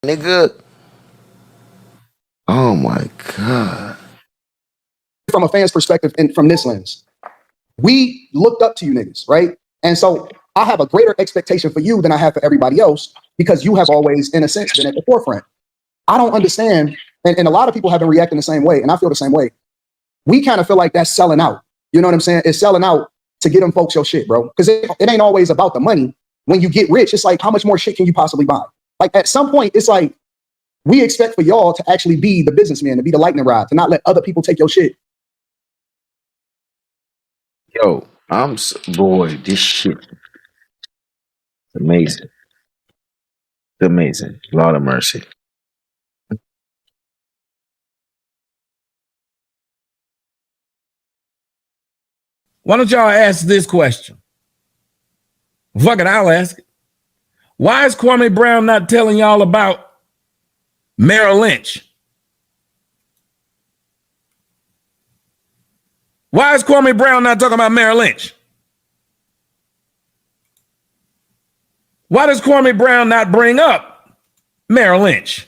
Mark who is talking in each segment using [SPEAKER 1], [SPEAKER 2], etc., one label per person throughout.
[SPEAKER 1] nigga. Oh my God.
[SPEAKER 2] From a fan's perspective and from this lens, we looked up to you niggas, right? And so I have a greater expectation for you than I have for everybody else because you have always, in a sense, been at the forefront. I don't understand, and a lot of people have been reacting the same way, and I feel the same way. We kind of feel like that's selling out. You know what I'm saying? It's selling out to get them folks your shit, bro. Because it ain't always about the money. When you get rich, it's like, how much more shit can you possibly buy? Like at some point, it's like, we expect for y'all to actually be the businessman, to be the lightning rod, to not let other people take your shit.
[SPEAKER 1] Yo, boy, this shit amazing. Amazing. Lord of mercy.
[SPEAKER 3] Why don't y'all ask this question? Fuck it, I'll ask it. Why is Kwame Brown not telling y'all about Merrill Lynch? Why is Kwame Brown not talking about Merrill Lynch? Why does Kwame Brown not bring up Merrill Lynch?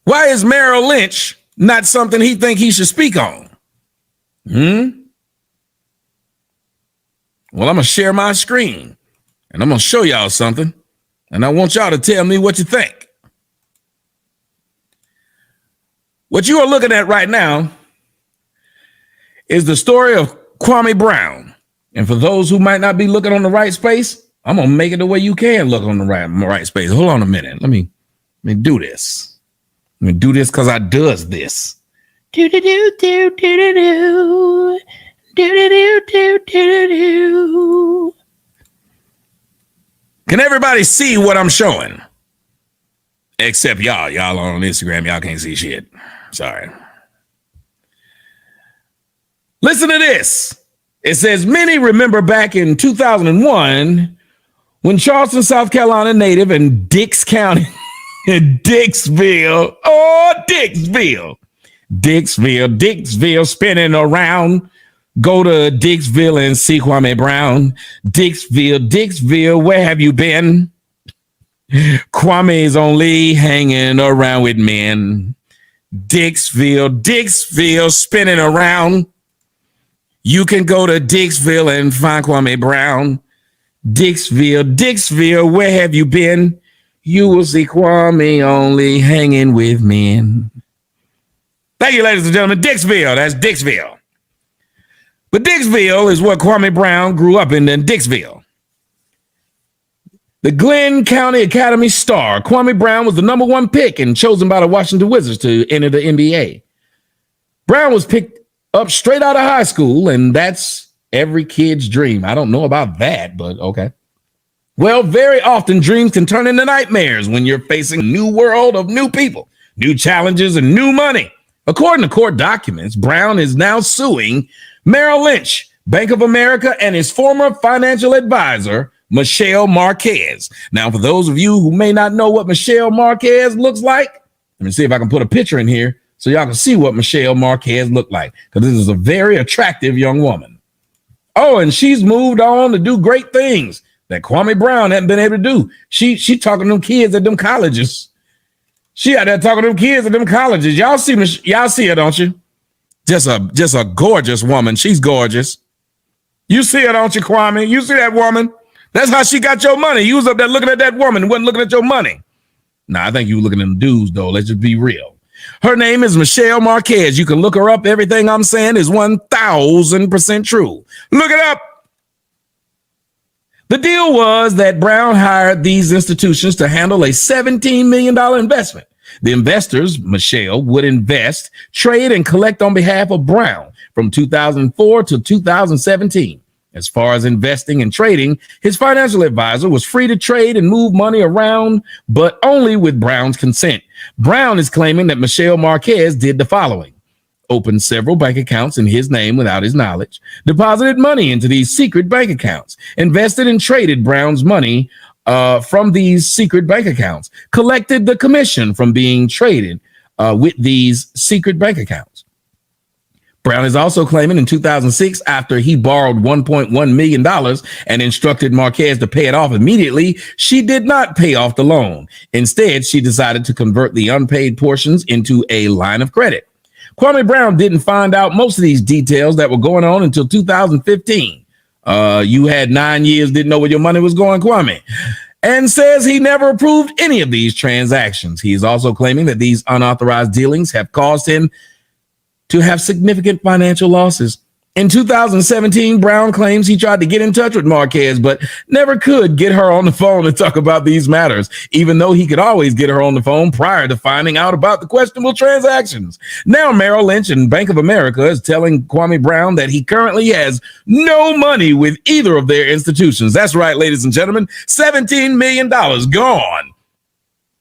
[SPEAKER 3] Why is Merrill Lynch not something he think he should speak on? Well, I'm going to share my screen and I'm going to show y'all something. And I want y'all to tell me what you think. What you are looking at right now is the story of Kwame Brown. And for those who might not be looking on the right space, I'm going to make it the way you can look on the right space. Hold on a minute. Let me do this. Let me do this because I does this. Do do do do do do do. Do do do do do do. Can everybody see what I'm showing? Except y'all. Y'all on Instagram, y'all can't see shit. Sorry. Listen to this. It says, many remember back in 2001 when Charleston, South Carolina native and Dix County in Dixville, Dixville spinning around. Go to Dixville and see Kwame Brown. Dixville, where have you been? Kwame's only hanging around with men. Dixville spinning around. You can go to Dixville and find Kwame Brown. Dixville, where have you been? You will see Kwame only hanging with men. Thank you, ladies and gentlemen. Dixville, that's Dixville. But Dixville is where Kwame Brown grew up in Dixville. The Glenn County Academy star, Kwame Brown was the #1 pick and chosen by the Washington Wizards to enter the NBA. Brown was picked up straight out of high school, and that's every kid's dream. I don't know about that, but okay. Well, very often dreams can turn into nightmares when you're facing a new world of new people, new challenges, and new money. According to court documents, Brown is now suing Merrill Lynch, Bank of America, and his former financial advisor, Michelle Marquez. Now, for those of you who may not know what Michelle Marquez looks like, let me see if I can put a picture in here so y'all can see what Michelle Marquez looked like, because this is a very attractive young woman. Oh, and she's moved on to do great things that Kwame Brown hadn't been able to do. She talking to them kids at them colleges. She out there talking to them kids at them colleges. Y'all see her, don't you? Just a gorgeous woman. She's gorgeous. You see her, don't you, Kwame? You see that woman? That's how she got your money. You was up there looking at that woman and wasn't looking at your money. Nah, I think you were looking at them dudes, though. Let's just be real. Her name is Michelle Marquez. You can look her up. Everything I'm saying is 1,000% true. Look it up. The deal was that Brown hired these institutions to handle a $17 million investment. The investors, Michelle, would invest, trade, and collect on behalf of Brown from 2004 to 2017. As far as investing and trading, his financial advisor was free to trade and move money around, but only with Brown's consent. Brown is claiming that Michelle Marquez did the following: opened several bank accounts in his name without his knowledge, deposited money into these secret bank accounts, invested and traded Brown's money from these secret bank accounts, collected the commission from being traded with these secret bank accounts. Brown is also claiming in 2006, after he borrowed $1.1 million and instructed Marquez to pay it off immediately, she did not pay off the loan. Instead, she decided to convert the unpaid portions into a line of credit. Kwame Brown didn't find out most of these details that were going on until 2015. You had 9 years, didn't know where your money was going, Kwame, and says he never approved any of these transactions. He is also claiming that these unauthorized dealings have caused him to have significant financial losses. In 2017, Brown claims he tried to get in touch with Marquez, but never could get her on the phone to talk about these matters, even though he could always get her on the phone prior to finding out about the questionable transactions. Now, Merrill Lynch and Bank of America is telling Kwame Brown that he currently has no money with either of their institutions. That's right, ladies and gentlemen, $17 million gone.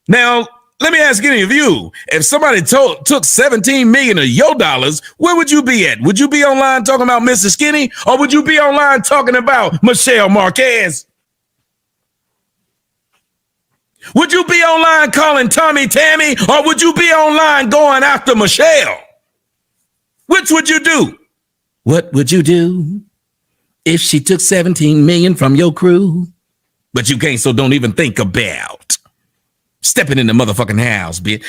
[SPEAKER 3] Now, let me ask any of you, if somebody took 17 million of your dollars, where would you be at? Would you be online talking about Mr. Skinny, or would you be online talking about Michelle Marquez? Would you be online calling Tommy Tammy, or would you be online going after Michelle? Which would you do? What would you do if she took 17 million from your crew? But you can't, so don't even think about stepping in the motherfucking house, bitch.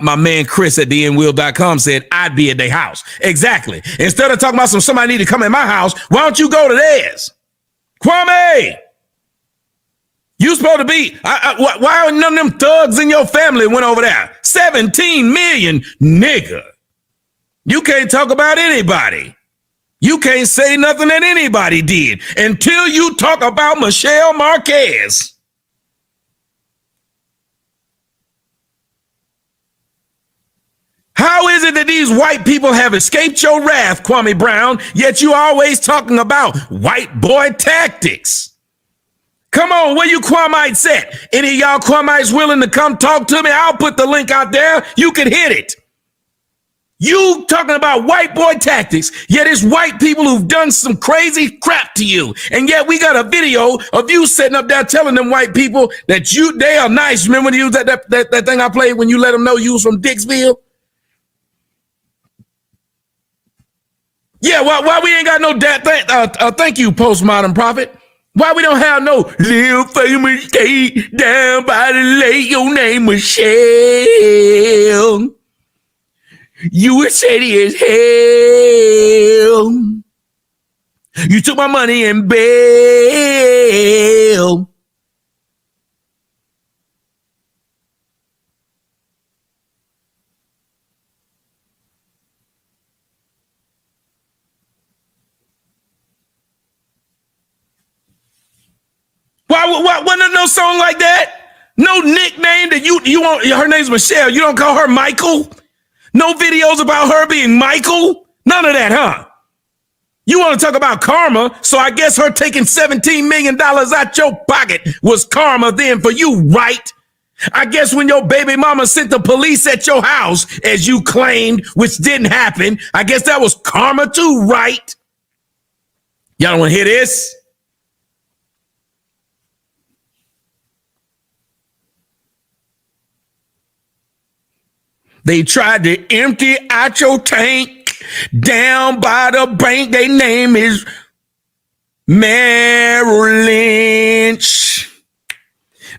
[SPEAKER 3] My man Chris at thenwheel.com said I'd be at their house. Exactly. Instead of talking about somebody need to come in my house, why don't you go to theirs? Kwame, you supposed to be, why none of them thugs in your family went over there? 17 million, nigga. You can't talk about anybody. You can't say nothing that anybody did until you talk about Michelle Marquez. How is it that these white people have escaped your wrath, Kwame Brown, yet you always talking about white boy tactics? Come on, where you Kwamites at? Any of y'all Kwamites willing to come talk to me? I'll put the link out there. You can hit it. You talking about white boy tactics, yet it's white people who've done some crazy crap to you. And yet we got a video of you sitting up there telling them white people that they are nice. Remember when you used that thing I played when you let them know you was from Dixville? Yeah, why we ain't got no thank you, postmodern prophet. Why we don't have no little famous gay down by the lake, your name Michelle. You were shady as hell. You took my money and bail. Why wasn't no song like that? No nickname that you want. Her name's Michelle. You don't call her Michael? No videos about her being Michael? None of that, huh? You want to talk about karma, so I guess her taking $17 million out your pocket was karma then for you, right? I guess when your baby mama sent the police at your house, as you claimed, which didn't happen, I guess that was karma too, right? Y'all don't want to hear this? They tried to empty out your tank down by the bank. Their name is Merrill Lynch.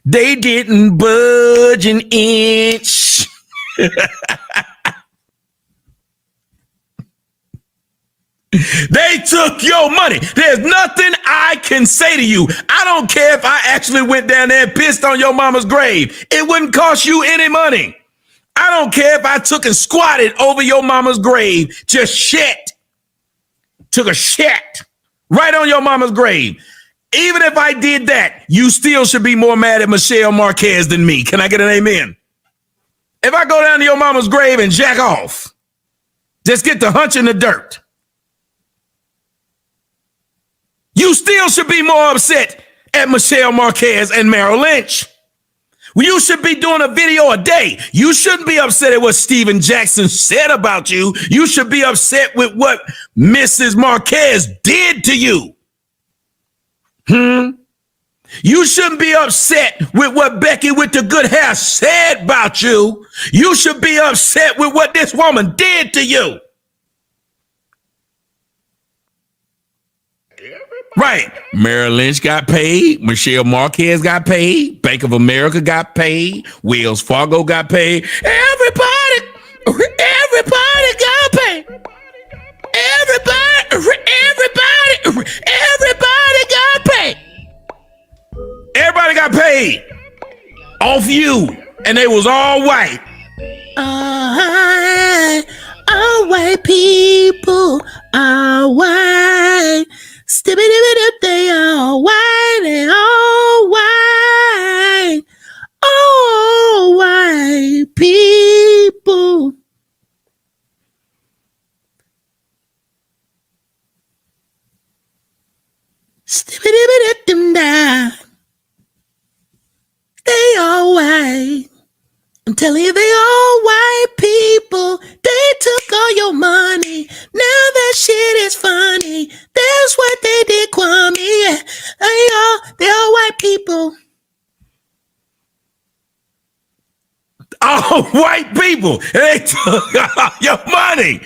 [SPEAKER 3] They didn't budge an inch. They took your money. There's nothing I can say to you. I don't care if I actually went down there and pissed on your mama's grave. It wouldn't cost you any money. I don't care if I took and squatted over your mama's grave. Just shit. Took a shit right on your mama's grave. Even if I did that, you still should be more mad at Michelle Marquez than me. Can I get an amen? If I go down to your mama's grave and jack off, just get the hunch in the dirt, you still should be more upset at Michelle Marquez and Merrill Lynch. You should be doing a video a day. You shouldn't be upset at what Steven Jackson said about you. You should be upset with what Mrs. Marquez did to you. You shouldn't be upset with what Becky with the good hair said about you. You should be upset with what this woman did to you. Right. Merrill Lynch got paid. Michelle Marquez got paid. Bank of America got paid. Wells Fargo got paid. Everybody got paid. Everybody got paid. Everybody got paid off you, and they was all white. All white people are white. They all white and all white. All white people. They all white. I'm telling you, they all white people. They took all your money. Now that shit is funny. That's what they did, Kwame. Yeah. They all white people. All white people. And they took all your money.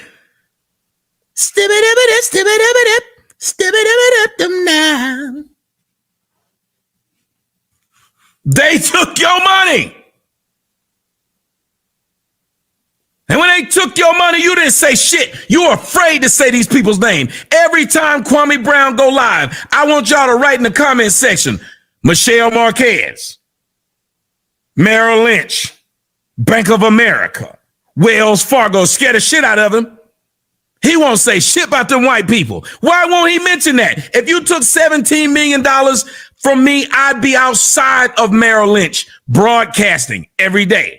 [SPEAKER 3] Now. They took your money. And when they took your money, you didn't say shit. You were afraid to say these people's name. Every time Kwame Brown go live, I want y'all to write in the comment section, Michelle Marquez, Merrill Lynch, Bank of America, Wells Fargo, scare the shit out of him. He won't say shit about them white people. Why won't he mention that? If you took $17 million from me, I'd be outside of Merrill Lynch broadcasting every day.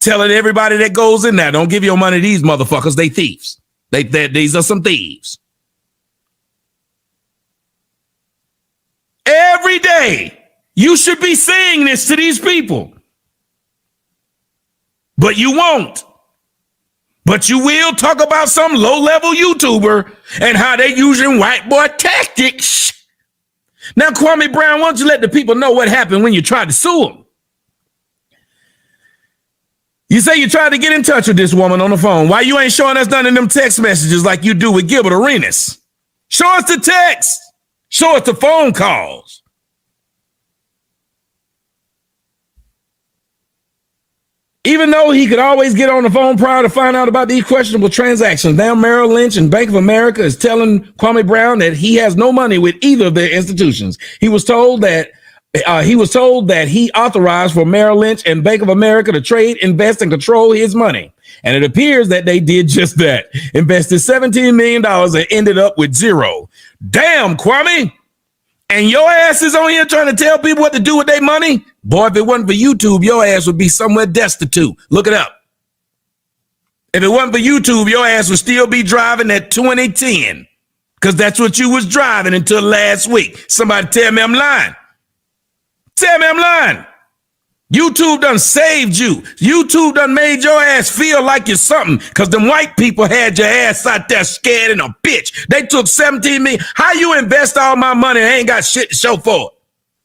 [SPEAKER 3] Telling everybody that goes in there, don't give your money to these motherfuckers. They thieves. These are some thieves. Every day, you should be saying this to these people. But you won't. But you will talk about some low-level YouTuber and how they using white boy tactics. Now, Kwame Brown, why don't you let the people know what happened when you tried to sue him? You say you tried to get in touch with this woman on the phone. Why you ain't showing us none of them text messages like you do with Gilbert Arenas? Show us the text. Show us the phone calls. Even though he could always get on the phone prior to find out about these questionable transactions, now Merrill Lynch and Bank of America is telling Kwame Brown that he has no money with either of their institutions. He was told that he authorized for Merrill Lynch and Bank of America to trade, invest, and control his money. And it appears that they did just that. Invested $17 million and ended up with zero. Damn, Kwame. And your ass is on here trying to tell people what to do with their money? Boy, if it wasn't for YouTube, your ass would be somewhere destitute. Look it up. If it wasn't for YouTube, your ass would still be driving that 2010. Because that's what you was driving until last week. Somebody tell me I'm lying. Tell me I'm lying. YouTube done saved you. YouTube done made your ass feel like you're something because them white people had your ass out there scared and a bitch. They took 17 million. How you invest all my money and ain't got shit to show for it?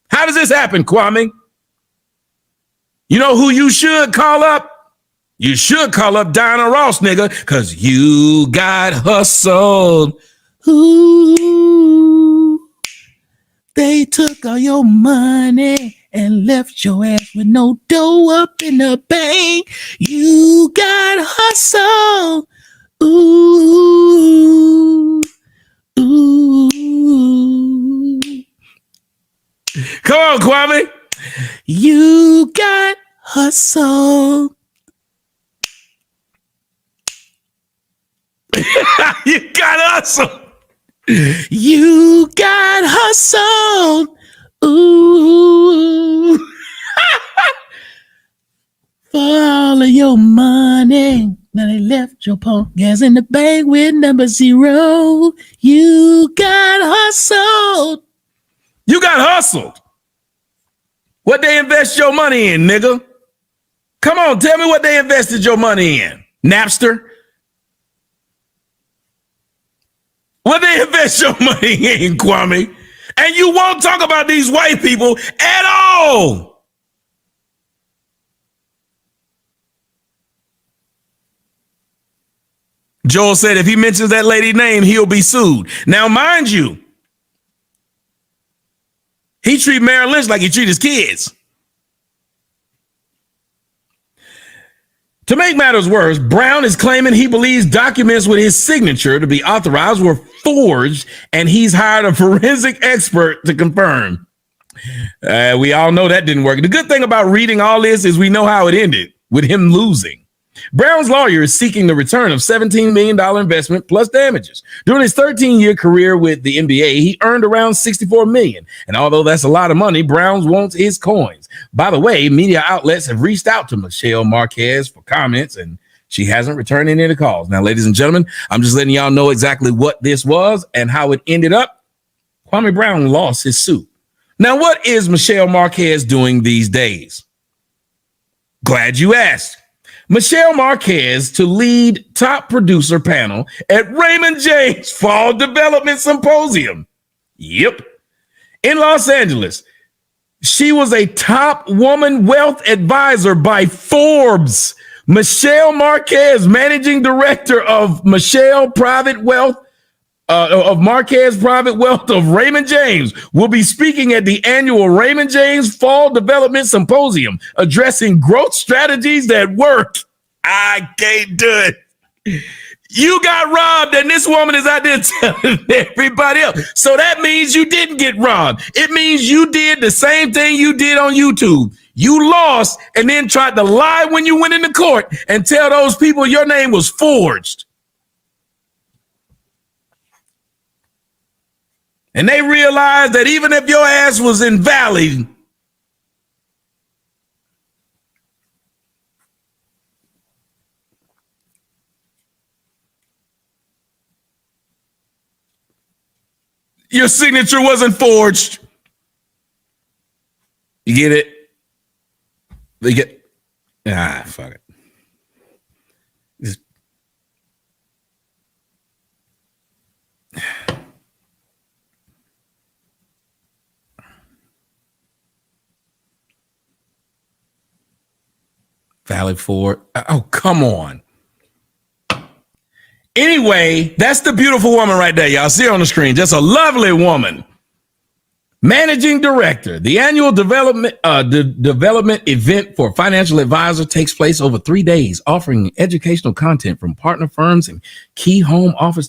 [SPEAKER 3] How does this happen, Kwame? You know who you should call up? You should call up Diana Ross, nigga, because you got hustled. Ooh. They took all your money and left your ass with no dough up in the bank. You got hustle. Ooh. Ooh. Come on, Kwame. You got hustle. You got hustle. You got hustled. Ooh. For all of your money. Now they left your punk gas in the bank with number zero. You got hustled. You got hustled. What they invest your money in, nigga? Come on, tell me what they invested your money in. Napster? What they invest your money in, Kwame? And you won't talk about these white people at all. Joel said if he mentions that lady's name, he'll be sued. Now, mind you, He treat Merrill Lynch like he treat his kids. To make matters worse, Brown is claiming he believes documents with his signature to be authorized were forged, and he's hired a forensic expert to confirm. We all know that didn't work. The good thing about reading all this is we know how it ended, with him losing. Brown's lawyer is seeking the return of $17 million investment plus damages. During his 13-year career with the NBA, he earned around $64 million. And although that's a lot of money, Brown wants his coins. By the way, media outlets have reached out to Michelle Marquez for comments, and she hasn't returned any of the calls. Now, ladies and gentlemen, I'm just letting y'all know exactly what this was and how it ended up. Kwame Brown lost his suit. Now, what is Michelle Marquez doing these days? Glad you asked. Michelle Marquez to lead top producer panel at Raymond James Fall Development Symposium. Yep. In Los Angeles, she was a top woman wealth advisor by Forbes. Michelle Marquez, managing director of Marquez Private Wealth of Raymond James, will be speaking at the annual Raymond James Fall Development Symposium, addressing growth strategies that work. I can't do it. You got robbed, and this woman is out there telling everybody else. So that means you didn't get robbed. It means you did the same thing you did on YouTube. You lost and then tried to lie when you went into court and tell those people your name was forged. And they realized that even if your ass was invalid, your signature wasn't forged. You get it? They get, fuck it. Valid for, oh, come on. Anyway, that's the beautiful woman right there. Y'all see her on the screen. Just a lovely woman. Managing director. The annual development event for financial advisor takes place over 3 days, offering educational content from partner firms and key home office